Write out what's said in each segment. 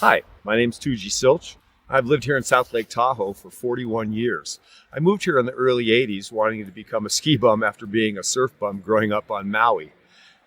Hi, my name's Toogee Sielsch. I've lived here in South Lake Tahoe for 41 years. I moved here in the early 80s wanting to become a ski bum after being a surf bum growing up on Maui.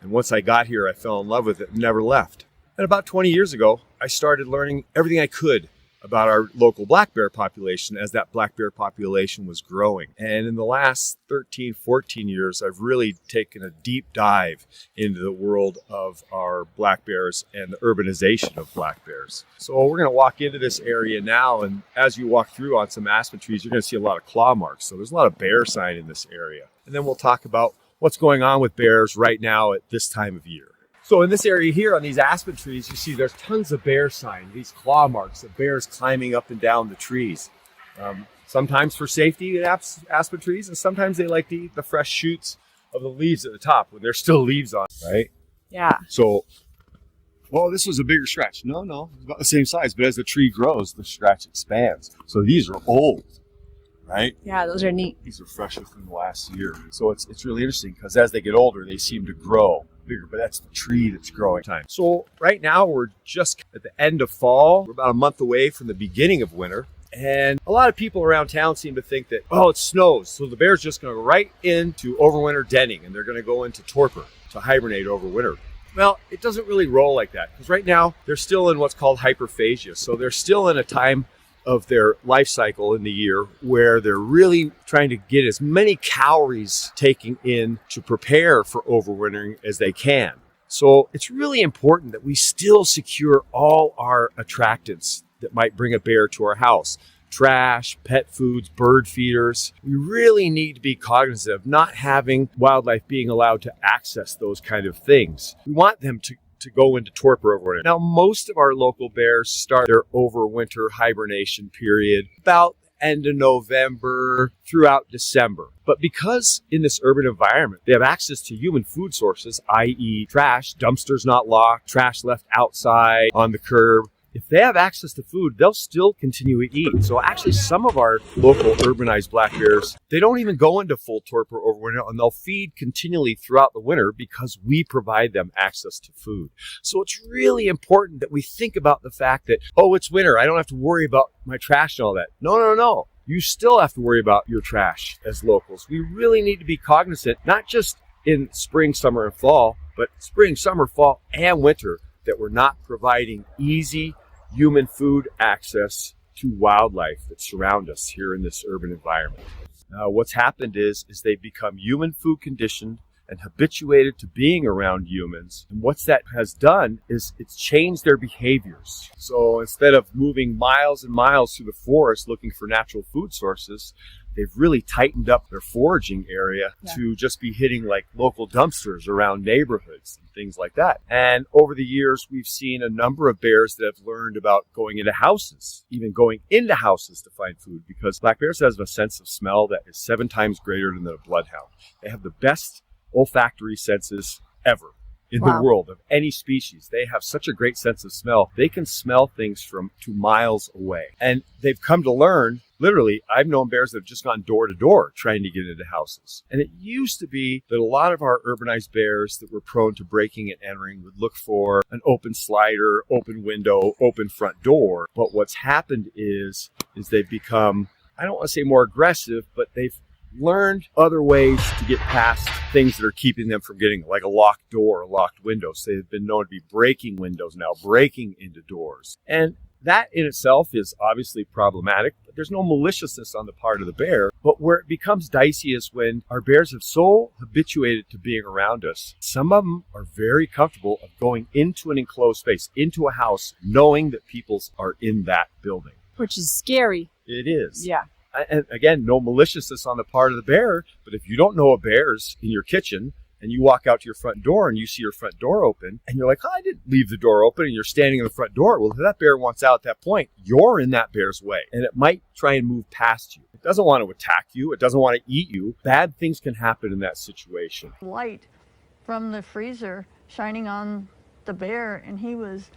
And once I got here, I fell in love with it and never left. And about 20 years ago, I started learning everything I could about our local black bear population as that black bear population was growing. And in the last 13, 14 years, I've really taken a deep dive into the world of our black bears and the urbanization of black bears. So we're going to walk into this area now, and as you walk through on some aspen trees, you're going to see a lot of claw marks. So there's a lot of bear sign in this area. And then we'll talk about what's going on with bears right now at this time of year. So in this area here on these aspen trees, you see there's tons of bear sign, these claw marks of bears climbing up and down the trees. Sometimes for safety in aspen trees, and sometimes they like to eat the fresh shoots of the leaves at the top when there's still leaves on, right? Yeah. So, well, this was a bigger scratch. No, it's about the same size, but as the tree grows, the scratch expands. So these are old, right? Yeah, those are neat. These are fresh within the last year. So it's really interesting because as they get older, they seem to grow bigger, but that's the tree that's growing time. So right now we're just at the end of fall. We're about a month away from the beginning of winter. And a lot of people around town seem to think that, oh, it snows. So the bear's just going to go right into overwinter denning and they're going to go into torpor to hibernate over winter. Well, it doesn't really roll like that because right now they're still in what's called hyperphagia. So they're still in a time of their life cycle in the year where they're really trying to get as many calories taken in to prepare for overwintering as they can. So it's really important that we still secure all our attractants that might bring a bear to our house. Trash, pet foods, bird feeders. We really need to be cognizant of not having wildlife being allowed to access those kind of things. We want them to go into torpor overwinter. Now, most of our local bears start their overwinter hibernation period about end of November throughout December. But because in this urban environment, they have access to human food sources, i.e. trash, dumpsters not locked, trash left outside on the curb, if they have access to food, they'll still continue to eat. So actually some of our local urbanized black bears, they don't even go into full torpor overwinter and they'll feed continually throughout the winter because we provide them access to food. So it's really important that we think about the fact that, oh, it's winter, I don't have to worry about my trash and all that. No. You still have to worry about your trash as locals. We really need to be cognizant, not just in spring, summer, and fall, but spring, summer, fall, and winter, that we're not providing easy human food access to wildlife that surround us here in this urban environment. Now, what's happened is they've become human food conditioned and habituated to being around humans. And what that has done is it's changed their behaviors. So instead of moving miles and miles through the forest looking for natural food sources, they've really tightened up their foraging area to just be hitting like local dumpsters around neighborhoods and things like that. And over the years, we've seen a number of bears that have learned about going into houses, even going into houses to find food, because black bears have a sense of smell that is 7 times greater than a bloodhound. They have the best olfactory senses ever in the world of any species. They have such a great sense of smell. They can smell things from 2 miles away. And they've come to learn, literally, I've known bears that have just gone door to door trying to get into houses. And it used to be that a lot of our urbanized bears that were prone to breaking and entering would look for an open slider, open window, open front door. But what's happened is they've become, I don't want to say more aggressive, but they've learned other ways to get past things that are keeping them from getting, like a locked door, a locked window. So they've been known to be breaking windows now, breaking into doors. And that in itself is obviously problematic, but there's no maliciousness on the part of the bear. But where it becomes dicey is when our bears have so habituated to being around us. Some of them are very comfortable of going into an enclosed space, into a house, knowing that people are in that building. Which is scary. It is. Yeah. And again, no maliciousness on the part of the bear, but if you don't know a bear's in your kitchen and you walk out to your front door and you see your front door open and you're like, oh, I didn't leave the door open, and you're standing in the front door, well, if that bear wants out at that point, you're in that bear's way and it might try and move past you. It doesn't want to attack you. It doesn't want to eat you. Bad things can happen in that situation. Light from the freezer shining on the bear, and he was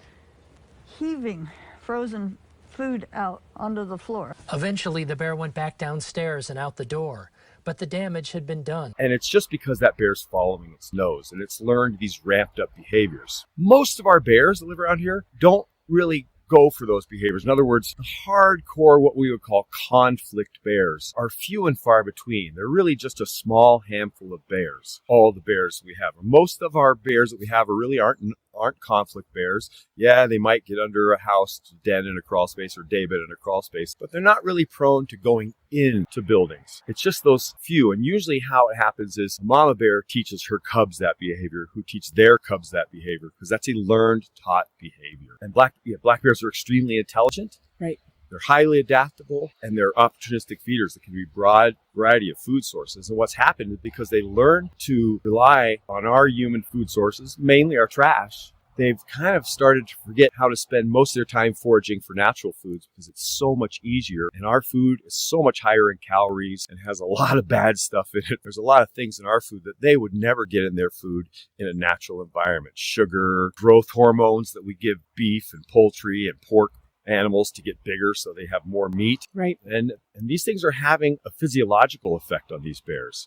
heaving frozen food out onto the floor. Eventually, the bear went back downstairs and out the door, but the damage had been done. And it's just because that bear's following its nose and it's learned these ramped up behaviors. Most of our bears that live around here don't really go for those behaviors. In other words, the hardcore, what we would call conflict bears, are few and far between. They're really just a small handful of bears. All the bears we have. Most of our bears that we have really aren't conflict bears. Yeah, they might get under a house den in a crawl space or day bed in a crawl space, but they're not really prone to going into buildings. It's just those few. And usually how it happens is mama bear teaches her cubs that behavior, who teach their cubs that behavior, because that's a learned, taught behavior. And black bears are extremely intelligent. Right. They're highly adaptable, and they're opportunistic feeders that can be broad variety of food sources. And what's happened is because they learn to rely on our human food sources, mainly our trash, they've kind of started to forget how to spend most of their time foraging for natural foods because it's so much easier. And our food is so much higher in calories and has a lot of bad stuff in it. There's a lot of things in our food that they would never get in their food in a natural environment. Sugar, growth hormones that we give beef and poultry and pork animals to get bigger so they have more meat. Right. And these things are having a physiological effect on these bears.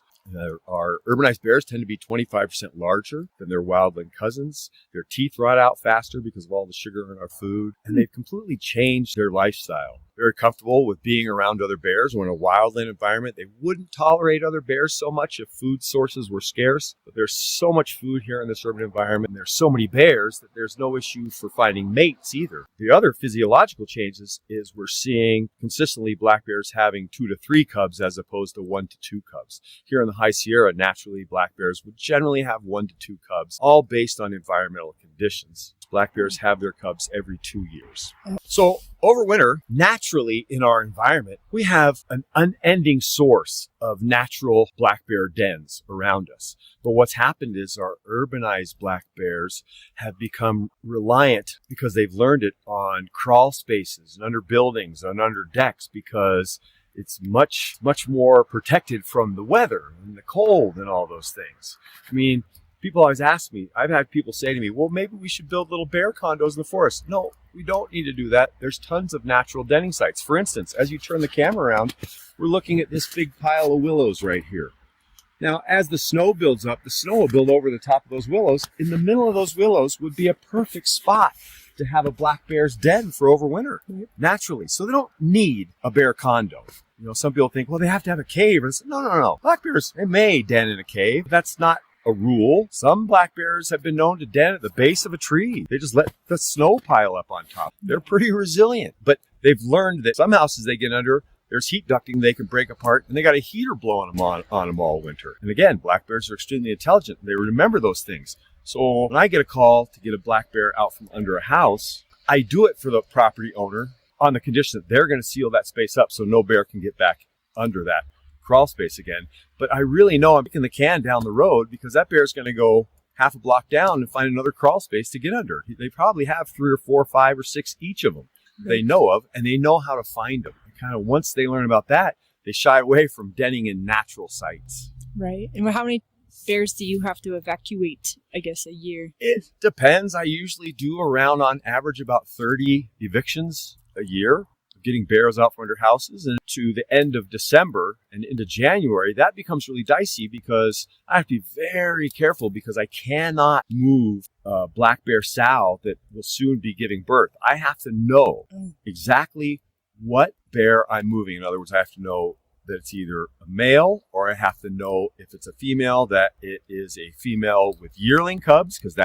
Our urbanized bears tend to be 25% larger than their wildland cousins. Their teeth rot out faster because of all the sugar in our food. And they've completely changed their lifestyle. Very comfortable with being around other bears. When in a wildland environment, they wouldn't tolerate other bears so much if food sources were scarce. But there's so much food here in this urban environment. And there's so many bears that there's no issue for finding mates either. The other physiological changes is we're seeing consistently black bears having 2 to 3 cubs as opposed to 1 to 2 cubs. Here in the High Sierra, naturally, black bears would generally have 1 to 2 cubs, all based on environmental conditions. Black bears have their cubs every 2 years. So over winter, naturally in our environment, we have an unending source of natural black bear dens around us. But what's happened is our urbanized black bears have become reliant because they've learned it on crawl spaces and under buildings and under decks because it's much, much more protected from the weather and the cold and all those things. I mean, people always ask me, I've had people say to me, well, maybe we should build little bear condos in the forest. No, we don't need to do that. There's tons of natural denning sites. For instance, as you turn the camera around, we're looking at this big pile of willows right here. Now, as the snow builds up, the snow will build over the top of those willows. In the middle of those willows would be a perfect spot to have a black bear's den for overwinter, naturally. So they don't need a bear condo. You know, some people think, well, they have to have a cave. And no. Black bears, they may den in a cave. That's not a rule. Some black bears have been known to den at the base of a tree. They just let the snow pile up on top. They're pretty resilient, but they've learned that some houses they get under, there's heat ducting they can break apart, and they got a heater blowing them on them all winter. And again, black bears are extremely intelligent. They remember those things. So when I get a call to get a black bear out from under a house, I do it for the property owner on the condition that they're going to seal that space up so no bear can get back under that crawl space again. But I really know I'm kicking the can down the road because that bear is going to go half a block down and find another crawl space to get under. They probably have 3 or 4 or 5 or 6 each of them they know of, and they know how to find them. And kind of once they learn about that, they shy away from denning in natural sites. Right. And how many bears do you have to evacuate, I guess, a year? It depends. I usually do around, on average, about 30 evictions a year, getting bears out from under houses. And to the end of December and into January, that becomes really dicey because I have to be very careful because I cannot move a black bear sow that will soon be giving birth. I have to know exactly what bear I'm moving. In other words, I have to know that it's either a male, or I have to know if it's a female, that it is a female with yearling cubs, because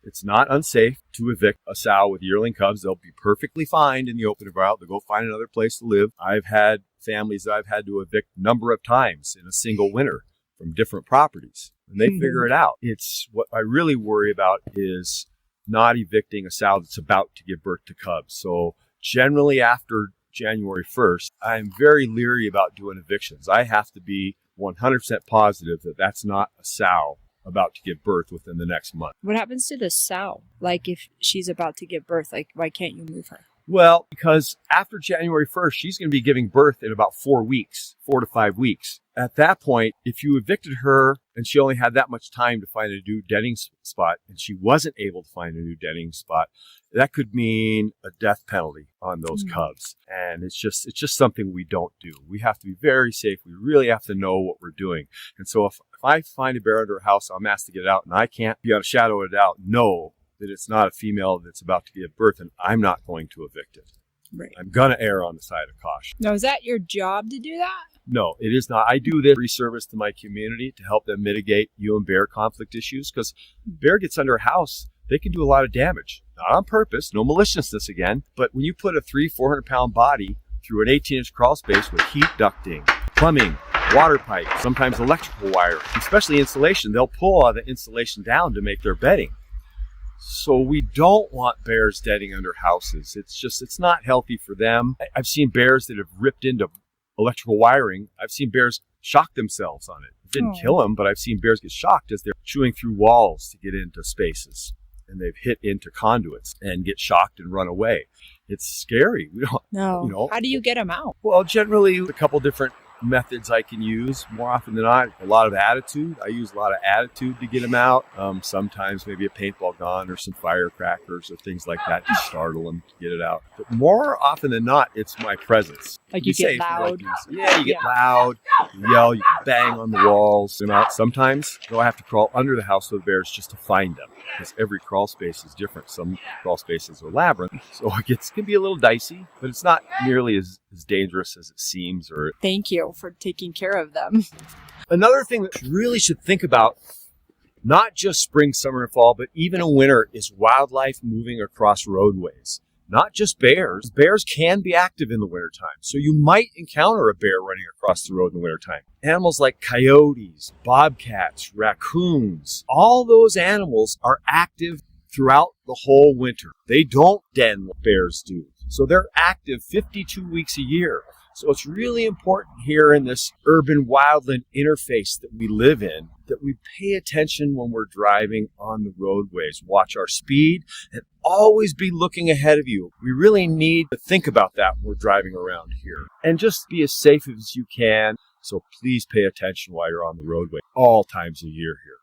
it's not unsafe to evict a sow with yearling cubs. They'll be perfectly fine in the open environment. They'll go find another place to live. I've had families that I've had to evict a number of times in a single winter from different properties, and they figure it out. It's what I really worry about is not evicting a sow that's about to give birth to cubs. So generally after January 1st, I'm very leery about doing evictions. I have to be 100% positive that that's not a sow about to give birth within the next month. What happens to the sow? Like if she's about to give birth, like why can't you move her? Well, because after January 1st, she's going to be giving birth in about 4 weeks, 4 to 5 weeks. At that point, if you evicted her and she only had that much time to find a new denning spot and she wasn't able to find a new denning spot, that could mean a death penalty on those cubs. And it's just something we don't do. We have to be very safe. We really have to know what we're doing. And so if I find a bear under a house, I'm asked to get it out, and I can't, beyond a shadow of a doubt, know that it's not a female that's about to give birth, and I'm not going to evict it. Right. I'm going to err on the side of caution. Now, is that your job to do that? No, it is not. I do this free service to my community to help them mitigate ewe and bear conflict issues, because bear gets under a house, they can do a lot of damage. Not on purpose, no maliciousness again, but when you put a 300-400 pound body through an 18-inch crawl space with heat ducting, plumbing, water pipes, sometimes electrical wire, especially insulation, they'll pull all the insulation down to make their bedding. So we don't want bears deading under houses. It's not healthy for them. I've seen bears that have ripped into electrical wiring. I've seen bears shock themselves on it. It didn't kill them, but I've seen bears get shocked as they're chewing through walls to get into spaces. And they've hit into conduits and get shocked and run away. It's scary. We don't, No. How do you get them out? Well, generally, a couple different methods I can use. More often than not, a lot of attitude. I use a lot of attitude to get them out. Sometimes maybe a paintball gun or some firecrackers or things like that to startle them to get it out. But more often than not, it's my presence. Like you get loud. You get loud, you yell, you can bang on the walls. Them out. Sometimes they'll have to crawl under the house with bears just to find them, because every crawl space is different. Some crawl spaces are labyrinth, so it can be a little dicey, but it's not nearly as dangerous as it seems. Thank you for taking care of them. Another thing that you really should think about, not just spring, summer, and fall, but even in winter, is wildlife moving across roadways. Not just bears. Bears can be active in the wintertime, so you might encounter a bear running across the road in the wintertime. Animals like coyotes, bobcats, raccoons, all those animals are active throughout the whole winter. They don't den like bears do. So they're active 52 weeks a year. So it's really important here in this urban wildland interface that we live in that we pay attention when we're driving on the roadways. Watch our speed and always be looking ahead of you. We really need to think about that when we're driving around here. And just be as safe as you can. So please pay attention while you're on the roadway all times of year here.